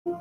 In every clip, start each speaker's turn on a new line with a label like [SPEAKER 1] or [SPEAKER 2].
[SPEAKER 1] Good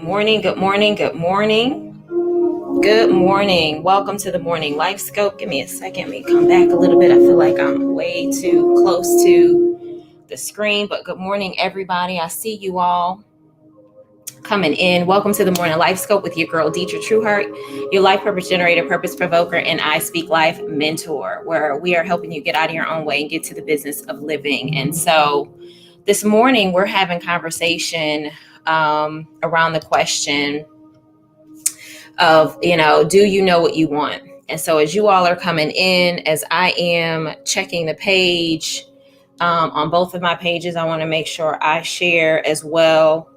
[SPEAKER 1] morning, good morning, good morning. Good morning. Welcome to the Morning LifeScope. Give me a second. Let me come back a little bit. I feel like I'm way too close to the screen, but good morning, everybody. I see you all coming in. Welcome to the Morning LifeScope with your girl, Detra Trueheart, your life purpose generator, purpose provoker, and iSpeaklife mentor, where we are helping you get out of your own way and get to the business of living. And so this morning, we're having conversation around the question of, do you know what you want? And so as you all are coming in, as I am checking the page on both of my pages, I want to make sure I share as well.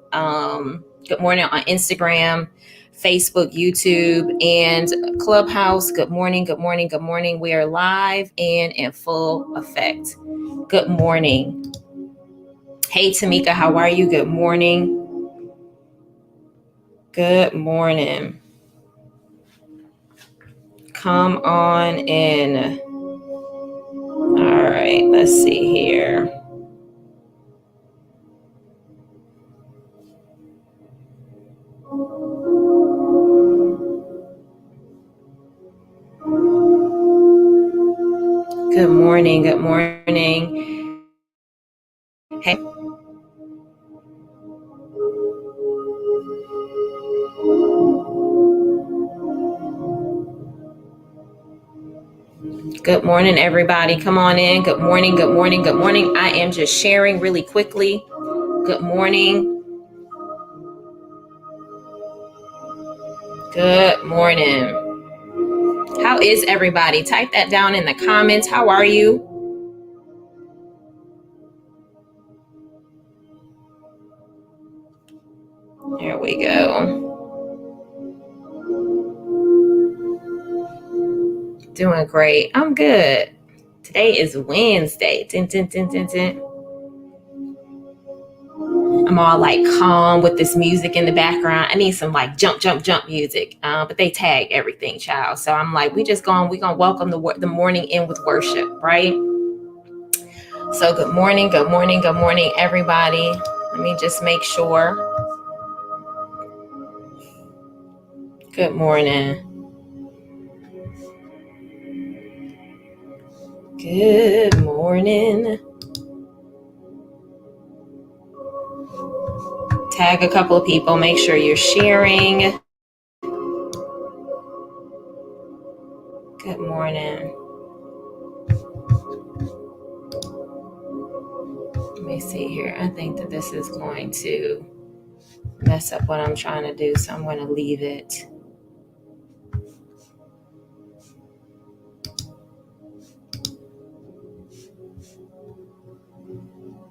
[SPEAKER 1] Good morning on Instagram, Facebook, YouTube, and Clubhouse. Good morning, good morning, good morning. We are live and in full effect. Good morning. Hey, Tamika, how are you? Good morning. Good morning. Come on in. All right, let's see here. Good morning, good morning. Hey. Good morning, everybody. Come on in. Good morning, good morning, good morning. I am just sharing really quickly. Good morning. Good morning. How is everybody? Type that down in the comments. How are you? There we go. Doing great. I'm good. Today is Wednesday. Dun, dun, dun, dun, dun. I'm all like calm with this music in the background. I need some like jump, jump, jump music. But they tag everything, child. So I'm like, we're gonna welcome the morning in with worship, right? So good morning, good morning, good morning, everybody. Let me just make sure. Good morning. Good morning. Tag a couple of people. Make sure you're sharing. Good morning. Let me see here. I think that this is going to mess up what I'm trying to do, so I'm going to leave it.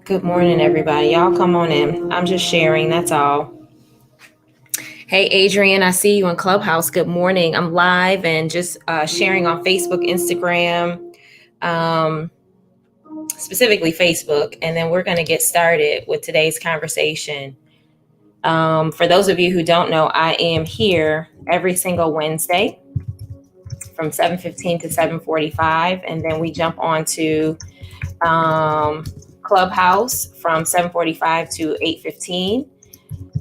[SPEAKER 1] Good morning, everybody. Y'all come on in. I'm just sharing. That's all. Hey, Adrian, I see you in Clubhouse. Good morning. I'm live and just sharing on Facebook, Instagram, specifically Facebook. And then we're going to get started with today's conversation. For those of you who don't know, I am here every single Wednesday from 7:15 to 7:45. And then we jump on to Clubhouse from 7:45 to 8:15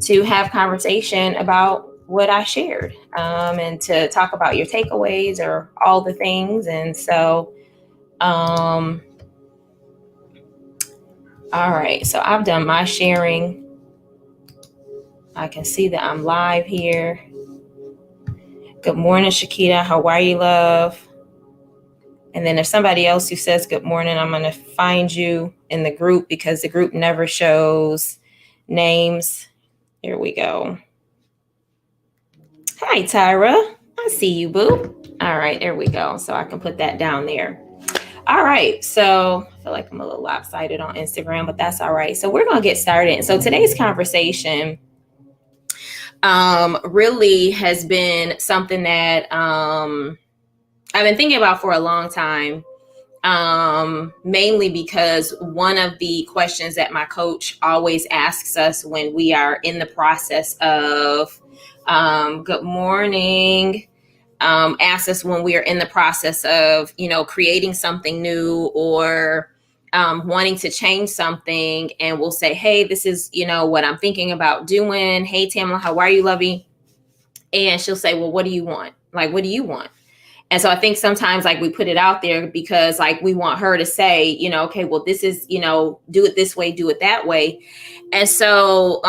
[SPEAKER 1] to have conversation about what I shared and to talk about your takeaways or all the things. And so, all right, so I've done my sharing. I can see that I'm live here. Good morning, Shakita. How are you, love? And then there's somebody else who says good morning. I'm going to find you in the group because the group never shows names. Here we go. Hi, Tyra. I see you, boo. All right, there we go. So I can put that down there. All right. So I feel like I'm a little lopsided on Instagram, but that's all right. So we're going to get started. And so today's conversation really has been something that I've been thinking about for a long time, mainly because one of the questions that my coach always asks us when we are in the process of good morning, asks us when we are in the process of, creating something new or wanting to change something, and we'll say, hey, this is, what I'm thinking about doing. Hey, Tamla, how are you, lovey? And she'll say, well, what do you want? Like, what do you want? And so I think sometimes like we put it out there because like we want her to say, okay, well, this is, do it this way, do it that way. And so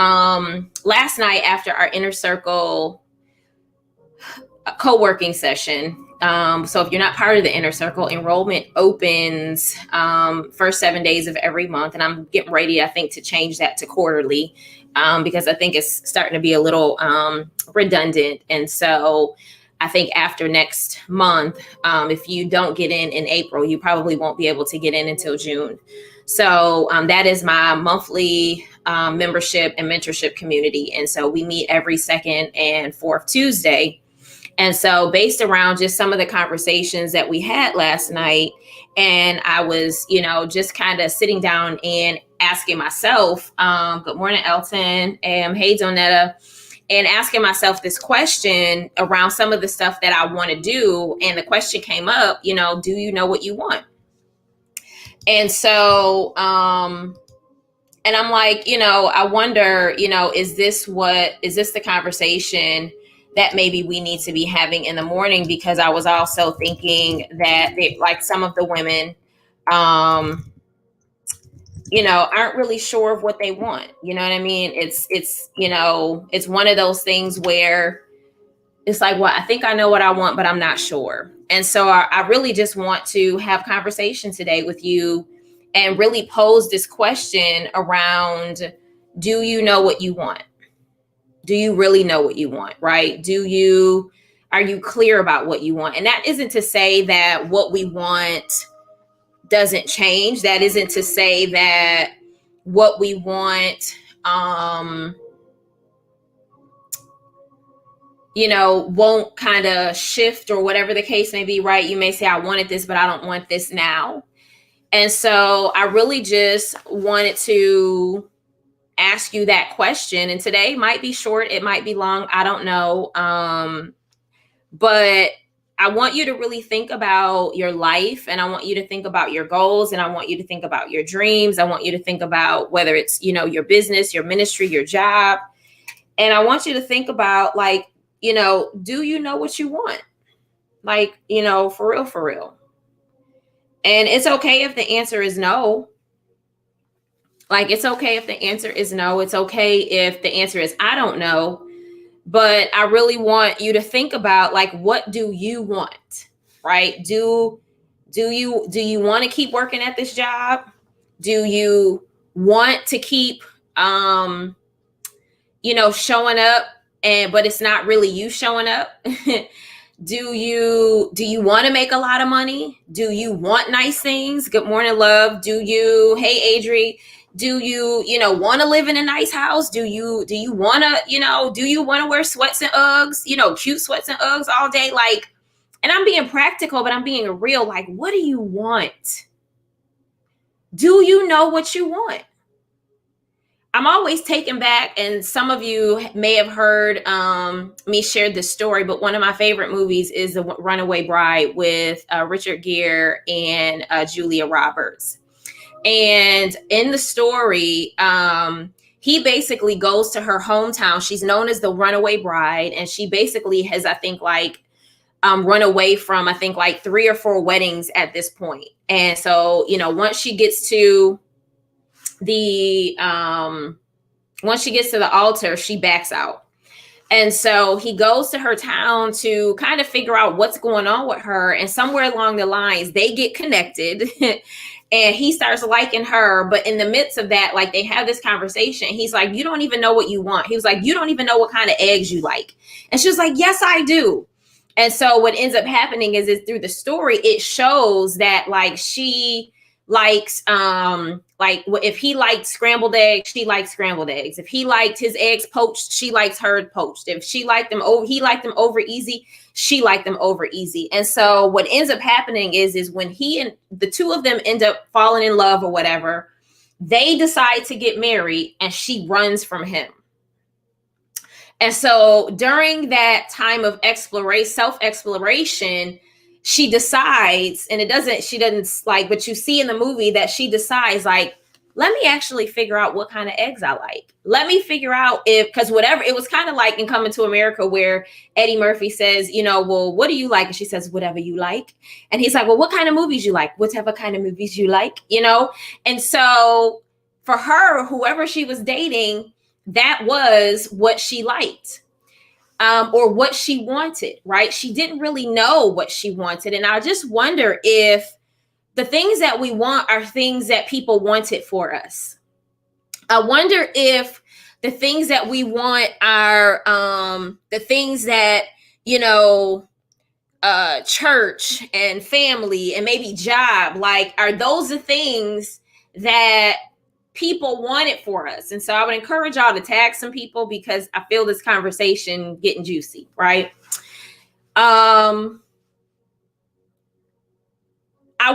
[SPEAKER 1] last night after our inner circle co-working session, so if you're not part of the inner circle, enrollment opens first 7 days of every month. And I'm getting ready, I think, to change that to quarterly because I think it's starting to be a little redundant. And so I think after next month, if you don't get in April, you probably won't be able to get in until June. So that is my monthly membership and mentorship community. And so we meet every second and fourth Tuesday. And so based around just some of the conversations that we had last night, and I was, just kind of sitting down and asking myself, good morning, Elton, and hey, Donetta, and asking myself this question around some of the stuff that I want to do. And the question came up, do you know what you want? And so, and I'm like, I wonder, is this the conversation that maybe we need to be having in the morning? Because I was also thinking that like some of the women, aren't really sure of what they want. You know what I mean? It's it's one of those things where it's like, well, I think I know what I want, but I'm not sure. And so I really just want to have conversation today with you and really pose this question around, do you know what you want? Do you really know what you want, right? Are you clear about what you want? And that isn't to say that what we want doesn't change. That isn't to say that what we want, won't kind of shift or whatever the case may be, right? You may say, I wanted this, but I don't want this now. And so I really just wanted to ask you that question. And today might be short, it might be long, I don't know. But I want you to really think about your life, and I want you to think about your goals, and I want you to think about your dreams. I want you to think about whether it's, your business, your ministry, your job. And I want you to think about like, do you know what you want? Like, for real, for real. And it's okay if the answer is no. Like, it's okay if the answer is no. It's okay if the answer is, I don't know. But I really want you to think about like, what do you want, right? Do you want to keep working at this job? Do you want to keep, showing up but it's not really you showing up? Do you want to make a lot of money? Do you want nice things? Good morning, love. Hey, Adri, do you want to live in a nice house? Do you want to wear sweats and Uggs, cute sweats and Uggs all day? Like, and I'm being practical, but I'm being real. Like, what do you want? Do you know what you want? I'm always taken back, and some of you may have heard me share this story, but one of my favorite movies is The Runaway Bride with Richard Gere and Julia Roberts. And in the story, he basically goes to her hometown. She's known as the Runaway Bride, and she basically has, I think, run away from, I think, 3 or 4 weddings at this point. And so, once she gets to the altar, she backs out. And so he goes to her town to kind of figure out what's going on with her. And somewhere along the lines, they get connected and he starts liking her. But in the midst of that, like, they have this conversation. He's like, you don't even know what you want. He was like, you don't even know what kind of eggs you like. And she was like, yes, I do. And so what ends up happening is through the story, it shows that like she likes like if he liked scrambled eggs, she likes scrambled eggs. If he liked his eggs poached, she likes hers poached. If she liked them over, he liked them over easy, she liked them over easy. And so what ends up happening is when he and the two of them end up falling in love or whatever, they decide to get married and she runs from him. And so during that time of exploration, self-exploration, she decides, and she doesn't like, but you see in the movie that she decides like, let me actually figure out what kind of eggs I like. Let me figure out because whatever, it was kind of like in Coming to America where Eddie Murphy says, well, what do you like? And she says, whatever you like. And he's like, well, what kind of movies you like? Whatever kind of movies you like, And so for her, whoever she was dating, that was what she liked. Or what she wanted, right? She didn't really know what she wanted. And I just wonder if the things that we want are things that people wanted for us. I wonder if the things that we want are the things that, church and family and maybe job, like, are those the things that people want it for us? And so I would encourage y'all to tag some people because I feel this conversation getting juicy, right? I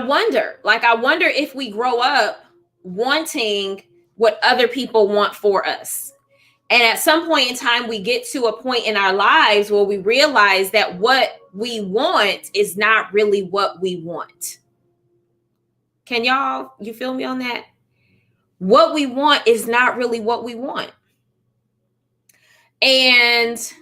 [SPEAKER 1] wonder if we grow up wanting what other people want for us. And at some point in time, we get to a point in our lives where we realize that what we want is not really what we want. You feel me on that? What we want is not really what we want. And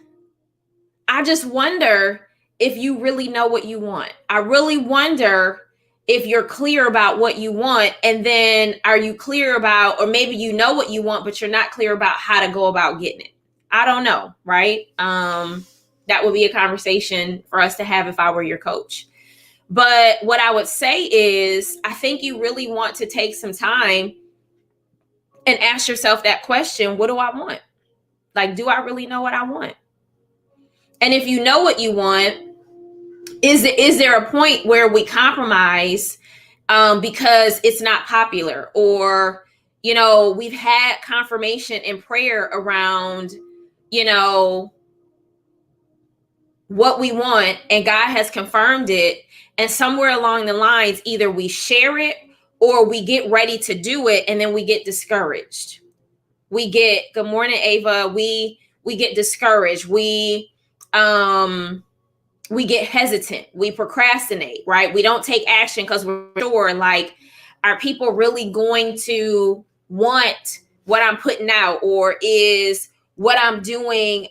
[SPEAKER 1] I just wonder if you really know what you want. I really wonder if you're clear about what you want, and then are you clear about, or maybe you know what you want, but you're not clear about how to go about getting it. I don't know, right? That would be a conversation for us to have if I were your coach. But what I would say is, I think you really want to take some time and ask yourself that question, what do I want? Like, do I really know what I want? And if you know what you want, is there a point where we compromise because it's not popular, or, we've had confirmation in prayer around, what we want, and God has confirmed it. And somewhere along the lines, either we share it or we get ready to do it, and then we get discouraged. Good morning, Ava. We get discouraged. We get hesitant. We procrastinate, right? We don't take action because we're sure, like, are people really going to want what I'm putting out, or is what I'm doing,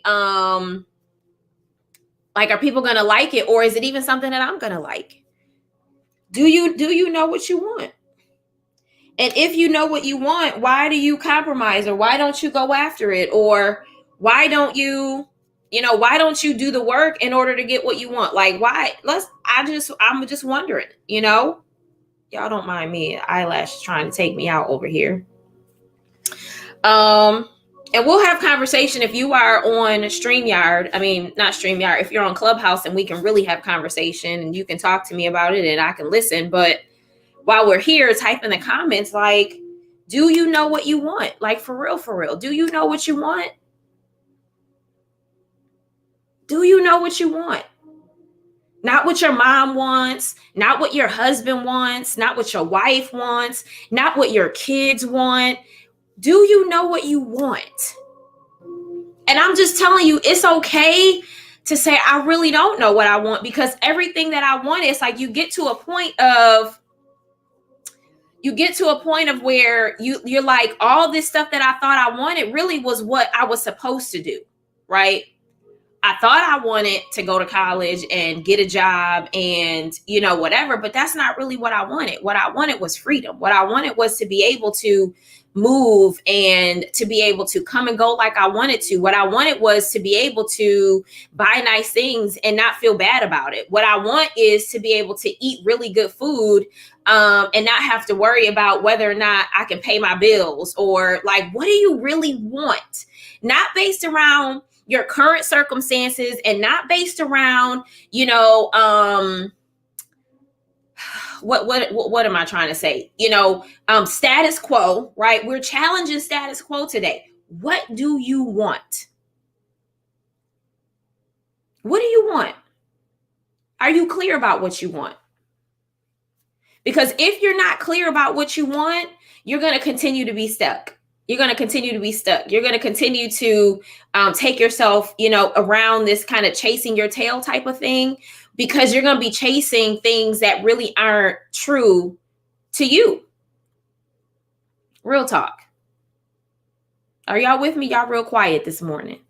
[SPEAKER 1] like, are people going to like it, or is it even something that I'm going to like? Do you know what you want? And if you know what you want, why do you compromise, or why don't you go after it? Or why don't you do the work in order to get what you want? Like, why? I'm just wondering, y'all don't mind me. Eyelash trying to take me out over here. And we'll have conversation if you are on StreamYard. I mean, not StreamYard. If you're on Clubhouse, and we can really have conversation, and you can talk to me about it and I can listen. But while we're here, type in the comments, like, do you know what you want? Like, for real. Do you know what you want? Do you know what you want? Not what your mom wants, not what your husband wants, not what your wife wants, not what your kids want. Do you know what you want? And I'm just telling you, it's okay to say, I really don't know what I want, because everything that I want, is like, you get to a point of where you're like, all this stuff that I thought I wanted really was what I was supposed to do, right? I thought I wanted to go to college and get a job and, whatever, but that's not really what I wanted. What I wanted was freedom. What I wanted was to be able to move and to be able to come and go like I wanted to. What I wanted was to be able to buy nice things and not feel bad about it. What I want is to be able to eat really good food and not have to worry about whether or not I can pay my bills, or like, what do you really want? Not based around your current circumstances and not based around, what am I trying to say? Status quo, right? We're challenging status quo today. What do you want? What do you want? Are you clear about what you want? Because if you're not clear about what you want, you're going to continue to be stuck. You're going to continue to be stuck. You're going to continue to take yourself, around this kind of chasing your tail type of thing, because you're going to be chasing things that really aren't true to you. Real talk. Are y'all with me? Y'all real quiet this morning.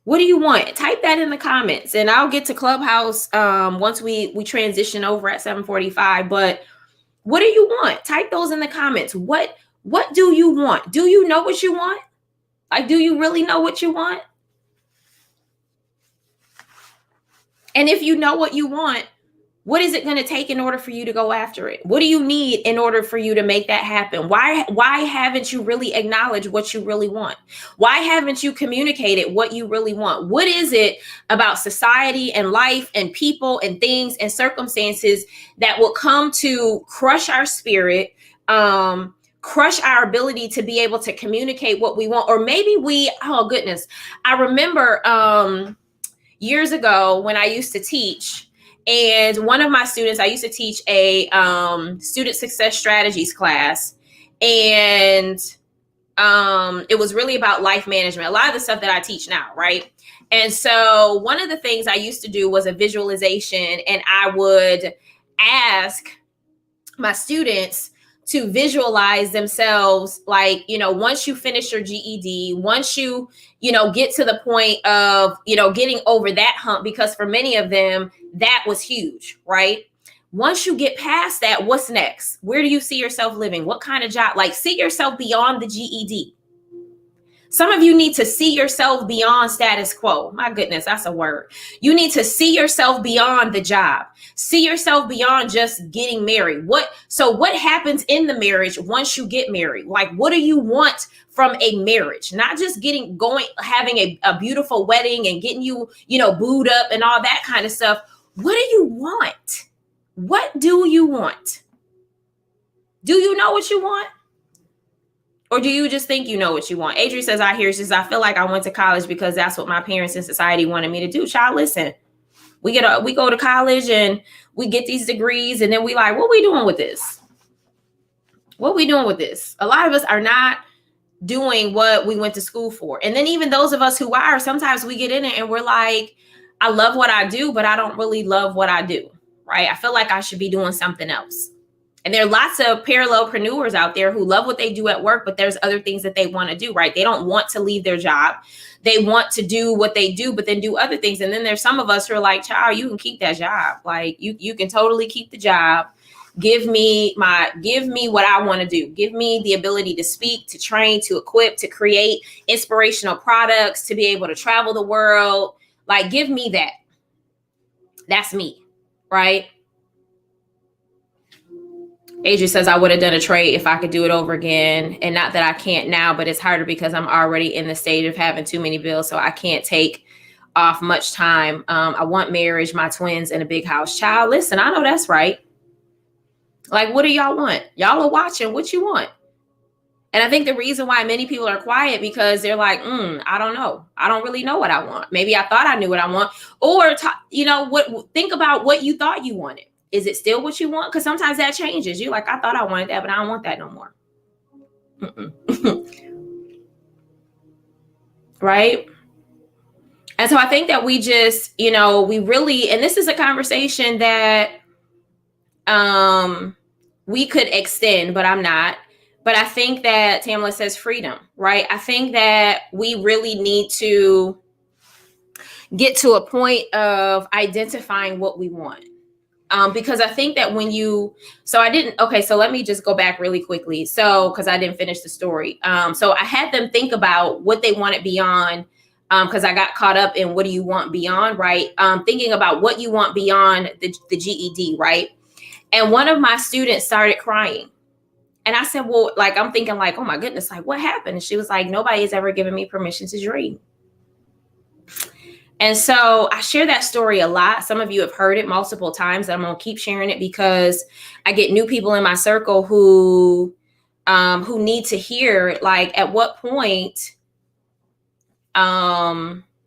[SPEAKER 1] What do you want? Type that in the comments, and I'll get to Clubhouse once we transition over at 7:45. But what do you want? Type those in the comments. What do you want? Do you know what you want? Like, do you really know what you want? And if you know what you want, what is it going to take in order for you to go after it? What do you need in order for you to make that happen? Why haven't you really acknowledged what you really want? Why haven't you communicated what you really want? What is it about society and life and people and things and circumstances that will come to crush our spirit, crush our ability to be able to communicate what we want? Or maybe oh goodness, I remember years ago when I used to teach, and one of my students, I used to teach a student success strategies class, and it was really about life management, a lot of the stuff that I teach now, right? And so one of the things I used to do was a visualization, and I would ask my students to visualize themselves, like, once you finish your GED, once you, get to the point of, getting over that hump, because for many of them, that was huge, right? Once you get past that, what's next? Where do you see yourself living? What kind of job? Like, see yourself beyond the GED. Some of you need to see yourself beyond status quo. My goodness, that's a word. You need to see yourself beyond the job. See yourself beyond just getting married. So what happens in the marriage once you get married? Like, what do you want from a marriage? Not just having a beautiful wedding and getting you, booed up and all that kind of stuff. What do you want? What do you want? Do you know what you want? Or do you just think you know what you want? Adrian says, I feel like I went to college because that's what my parents and society wanted me to do. Child, listen, we go to college and we get these degrees, and then we like, what we doing with this? What we doing with this? A lot of us are not doing what we went to school for. And then even those of us who are, sometimes we get in it and we're like, I love what I do, but I don't really love what I do, right? I feel like I should be doing something else. And there are lots of parallelpreneurs out there who love what they do at work, but there's other things that they want to do, right? They don't want to leave their job. They want to do what they do, but then do other things. And then there's some of us who are like, child, you can keep that job. Like, you can totally keep the job. Give me what I want to do. Give me the ability to speak, to train, to equip, to create inspirational products, to be able to travel the world. Like, give me that. That's me, right? Adrian says, I would have done a trade if I could do it over again. And not that I can't now, but it's harder because I'm already in the stage of having too many bills. So I can't take off much time. I want marriage, my twins, and a big house. Child, listen, I know that's right. Like, what do y'all want? Y'all are watching what you want. And I think the reason why many people are quiet, because they're like, I don't know. I don't really know what I want. Maybe I thought I knew what I want. Or, think about what you thought you wanted. Is it still what you want? Because sometimes that changes. You're like, I thought I wanted that, but I don't want that no more. Right? And so I think that we just, we really, and this is a conversation that we could extend, but I'm not. But I think that Tamla says freedom, right? I think that we really need to get to a point of identifying what we want. Because I think that when you, so let me just go back really quickly. So, because I didn't finish the story. So I had them think about what they wanted beyond, because I got caught up in what do you want beyond, right? Thinking about what you want beyond the GED, right? And one of my students started crying. And I said, well, like, I'm thinking like, oh my goodness, like what happened? And she was like, nobody has ever given me permission to dream. And so I share that story a lot. Some of you have heard it multiple times. I'm going to keep sharing it because I get new people in my circle who need to hear, like, at what point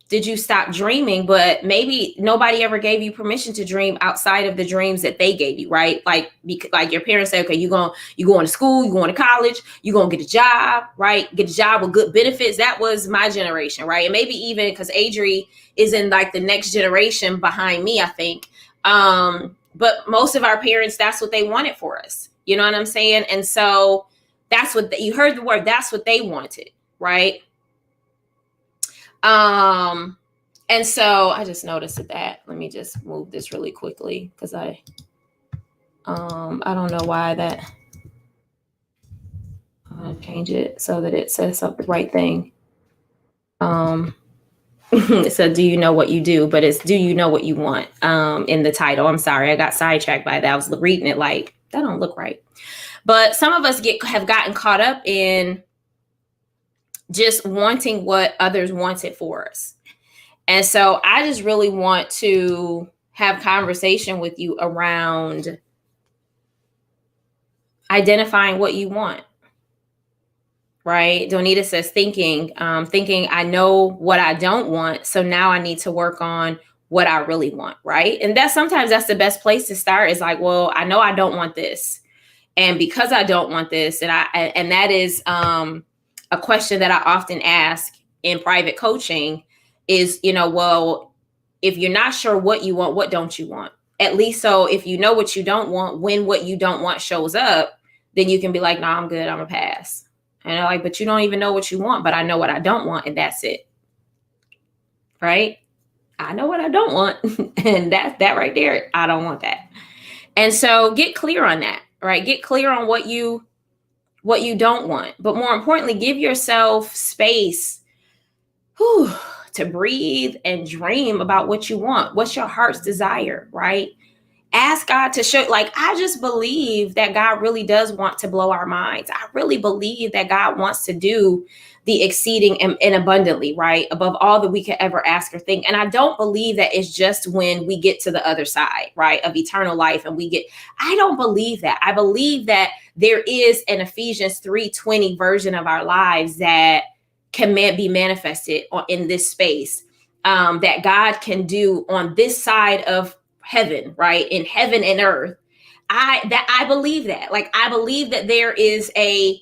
[SPEAKER 1] did you stop dreaming? But maybe nobody ever gave you permission to dream outside of the dreams that they gave you, right? Like your parents say, okay, you going to school, you going to college, you going to get a job, right? Get a job with good benefits. That was my generation, right? And maybe even because Adri is in like the next generation behind me, I think. But most of our parents, that's what they wanted for us. You know what I'm saying? And so that's what you heard the word, that's what they wanted, right? And so I just noticed that. Let me just move this really quickly because I don't know why that. I'll change it so that it says the right thing. It said, do you know what you do? But it's, do you know what you want? In the title. I'm sorry, I got sidetracked by that. I was reading it like, that don't look right. But some of us have gotten caught up in just wanting what others wanted for us. And so I just really want to have conversation with you around identifying what you want, right? Donita says thinking I know what I don't want. So now I need to work on what I really want, right? And sometimes that's the best place to start, is like, well, I know I don't want this. And because I don't want this, and that is a question that I often ask in private coaching is, well, if you're not sure what you want, what don't you want? At least, so if you know what you don't want, when what you don't want shows up, then you can be like, no, I'm good, I'm gonna pass. And they're like, but you don't even know what you want, but I know what I don't want, and that's it. Right? I know what I don't want. And that right there, I don't want that. And so get clear on that, right? Get clear on what you don't want. But more importantly, give yourself space to breathe and dream about what you want. What's your heart's desire, right? Ask God to show, like, I just believe that God really does want to blow our minds. I really believe that God wants to do the exceeding and abundantly, right? Above all that we could ever ask or think. And I don't believe that it's just when we get to the other side, right, of eternal life and I don't believe that. I believe that there is an Ephesians 3:20 version of our lives that can be manifested in this space, that God can do on this side of heaven, right? In heaven and earth. I believe that. Like, I believe that there is a,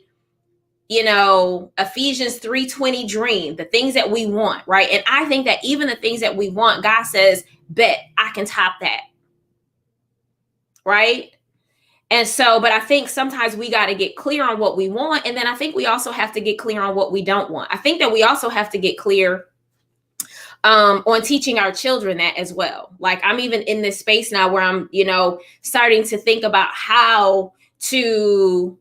[SPEAKER 1] Ephesians 3:20 dream, the things that we want, right? And I think that even the things that we want, God says, bet I can top that. Right? And so, but I think sometimes we got to get clear on what we want. And then I think we also have to get clear on what we don't want. I think that we also have to get clear on teaching our children that as well. Like, I'm even in this space now where I'm, starting to think about how to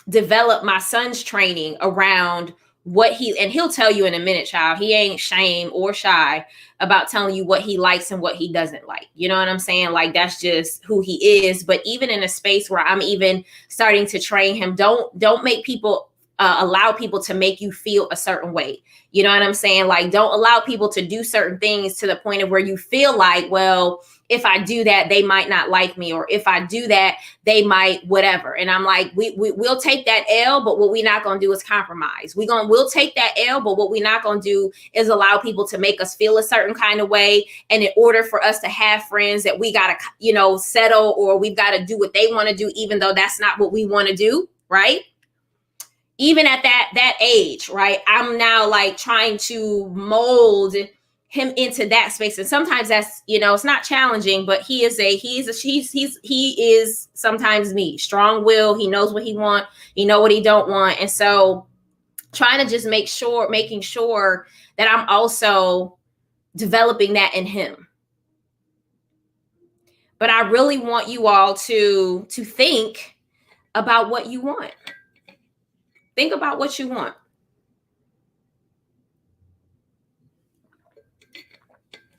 [SPEAKER 1] develop my son's training around what he'll tell you in a minute, child. He ain't shame or shy about telling you what he likes and what he doesn't like. You know what I'm saying? Like, that's just who he is. But even in a space where I'm even starting to train him, don't make people allow people to make you feel a certain way. You know what I'm saying? Like, don't allow people to do certain things to the point of where you feel like, well, if I do that, they might not like me, or if I do that, they might whatever. And I'm like, we'll take that L, but what we're not going to do is compromise. We'll take that L, but what we're not going to do is allow people to make us feel a certain kind of way. And in order for us to have friends, that we got to, settle, or we've got to do what they want to do, even though that's not what we want to do. Right? Even at that age, right? I'm now like trying to mold him into that space. And sometimes that's, it's not challenging, but he is sometimes me, strong will. He knows what he wants. He know what he don't want. And so trying to just making sure that I'm also developing that in him. But I really want you all to think about what you want. Think about what you want.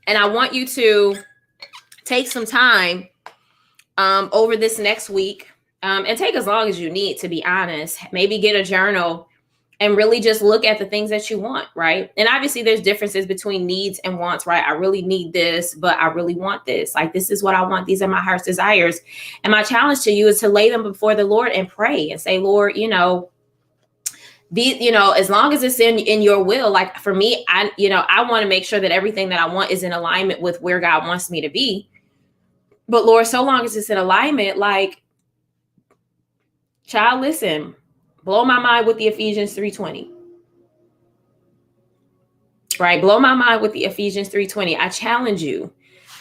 [SPEAKER 1] And I want you to take some time over this next week, and take as long as you need, to be honest. Maybe get a journal and really just look at the things that you want, right? And obviously there's differences between needs and wants, right? I really need this, but I really want this. Like, this is what I want. These are my heart's desires. And my challenge to you is to lay them before the Lord and pray and say, Lord, as long as it's in your will. Like, for me, I want to make sure that everything that I want is in alignment with where God wants me to be. But Lord, so long as it's in alignment, like, child, listen, blow my mind with the Ephesians 3:20. Right? Blow my mind with the Ephesians 3:20. I challenge you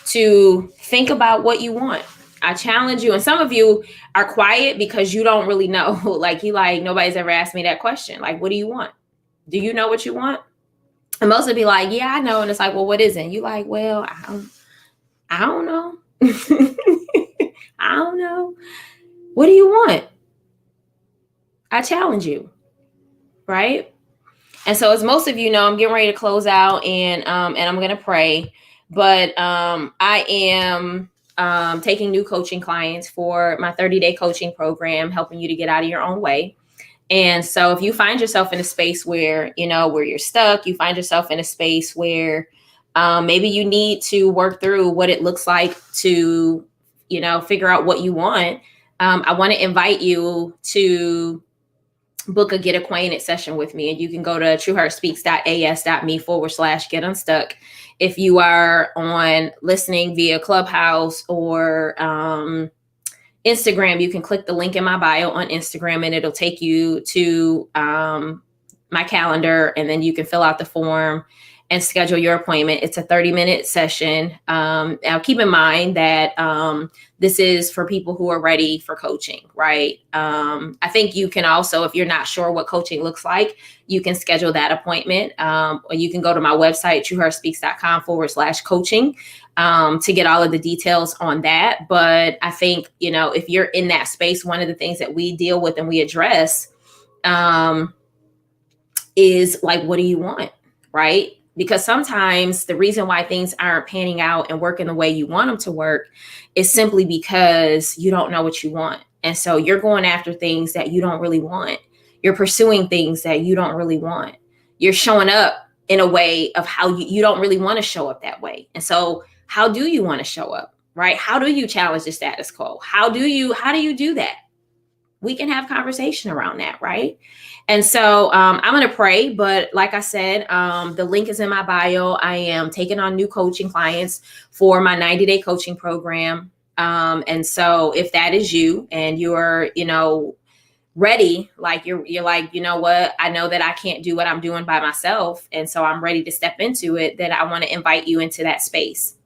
[SPEAKER 1] to think about what you want. I challenge you. And some of you are quiet because you don't really know. Like, nobody's ever asked me that question. Like, what do you want? Do you know what you want? And most would be like, yeah, I know. And it's like, well, what is it? And you like, well, I don't know. I don't know. What do you want? I challenge you. Right? And so, as most of you know, I'm getting ready to close out, and I'm going to pray. But I am taking new coaching clients for my 30-day coaching program, helping you to get out of your own way. And so, if you find yourself in a space where you're stuck, you find yourself in a space where maybe you need to work through what it looks like to, figure out what you want. I want to invite you to book a Get Acquainted session with me. And you can go to trueheartspeaks.as.me/get unstuck. If you are listening via Clubhouse or Instagram, you can click the link in my bio on Instagram, and it'll take you to my calendar, and then you can fill out the form and schedule your appointment. It's a 30-minute session. Now, keep in mind that this is for people who are ready for coaching, right? I think you can also, if you're not sure what coaching looks like, you can schedule that appointment, or you can go to my website, trueheartspeaks.com/coaching, to get all of the details on that. But I think, if you're in that space, one of the things that we deal with and we address is like, what do you want, right? Because sometimes the reason why things aren't panning out and working the way you want them to work is simply because you don't know what you want. And so you're going after things that you don't really want. You're pursuing things that you don't really want. You're showing up in a way of how you don't really want to show up that way. And so how do you want to show up, right? How do you challenge the status quo? How do you do that? We can have conversation around that, right? And so I'm going to pray, but like I said, the link is in my bio. I am taking on new coaching clients for my 90-day coaching program. And so if that is you and you're, ready, like you're like, you know what, I know that I can't do what I'm doing by myself. And so I'm ready to step into it, then I want to invite you into that space.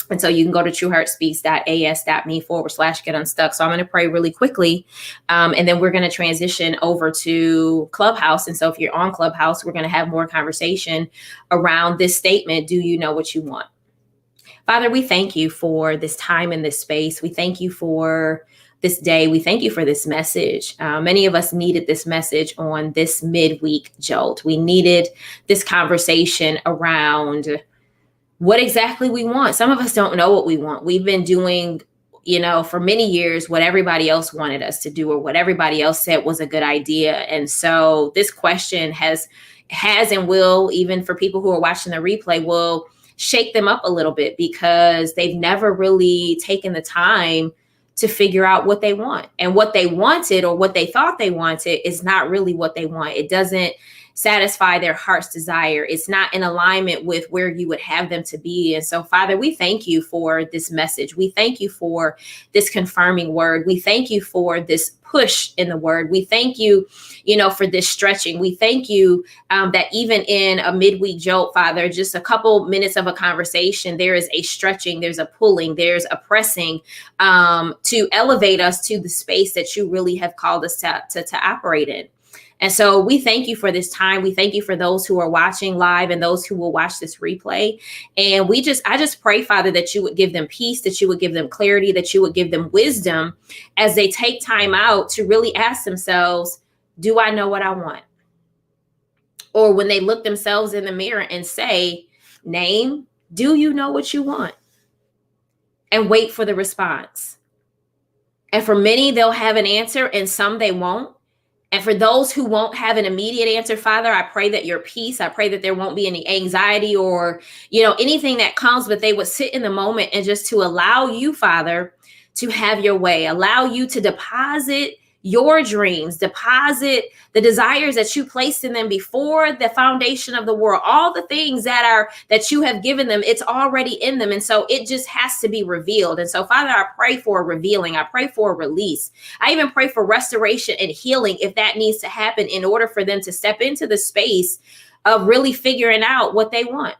[SPEAKER 1] And so you can go to trueheartspeaks.as.me/get unstuck. So I'm going to pray really quickly. And then we're going to transition over to Clubhouse. And so if you're on Clubhouse, we're going to have more conversation around this statement. Do you know what you want? Father, we thank you for this time in this space. We thank you for this day. We thank you for this message. Many of us needed this message on this midweek jolt. We needed this conversation around what exactly we want. Some of us don't know what we want. We've been doing, for many years, what everybody else wanted us to do or what everybody else said was a good idea. And so this question has and will, even for people who are watching the replay, will shake them up a little bit because they've never really taken the time to figure out what they want. And what they wanted or what they thought they wanted is not really what they want. It doesn't satisfy their heart's desire. It's not in alignment with where you would have them to be. And so, Father, we thank you for this message. We thank you for this confirming word. We thank you for this push in the word. We thank you, for this stretching. We thank you that even in a midweek jolt, Father, just a couple minutes of a conversation, there is a stretching, there's a pulling, there's a pressing to elevate us to the space that you really have called us to operate in. And so we thank you for this time. We thank you for those who are watching live and those who will watch this replay. And I just pray, Father, that you would give them peace, that you would give them clarity, that you would give them wisdom as they take time out to really ask themselves, do I know what I want? Or when they look themselves in the mirror and say, name, do you know what you want? And wait for the response. And for many, they'll have an answer and some they won't. And for those who won't have an immediate answer, Father, I pray that your peace, I pray that there won't be any anxiety or, anything that comes, but they would sit in the moment and just to allow you, Father, to have your way, allow you to deposit your dreams, deposit the desires that you placed in them before the foundation of the world, all the things that you have given them, it's already in them. And so it just has to be revealed. And so, Father, I pray for a revealing. I pray for a release. I even pray for restoration and healing if that needs to happen in order for them to step into the space of really figuring out what they want.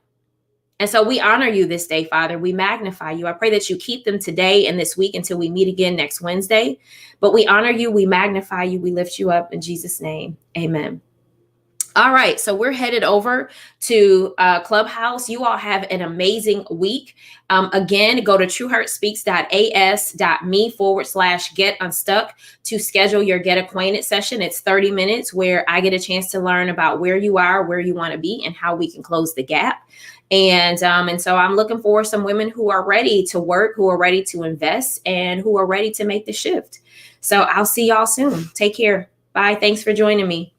[SPEAKER 1] And so we honor you this day, Father. We magnify you. I pray that you keep them today and this week until we meet again next Wednesday. But we honor you. We magnify you. We lift you up in Jesus' name. Amen. All right. So we're headed over to Clubhouse. You all have an amazing week. Again, go to trueheartspeaks.as.me/get unstuck to schedule your Get Acquainted session. It's 30 minutes where I get a chance to learn about where you are, where you want to be, and how we can close the gap. And so I'm looking for some women who are ready to work, who are ready to invest, and who are ready to make the shift. So I'll see y'all soon. Take care. Bye. Thanks for joining me.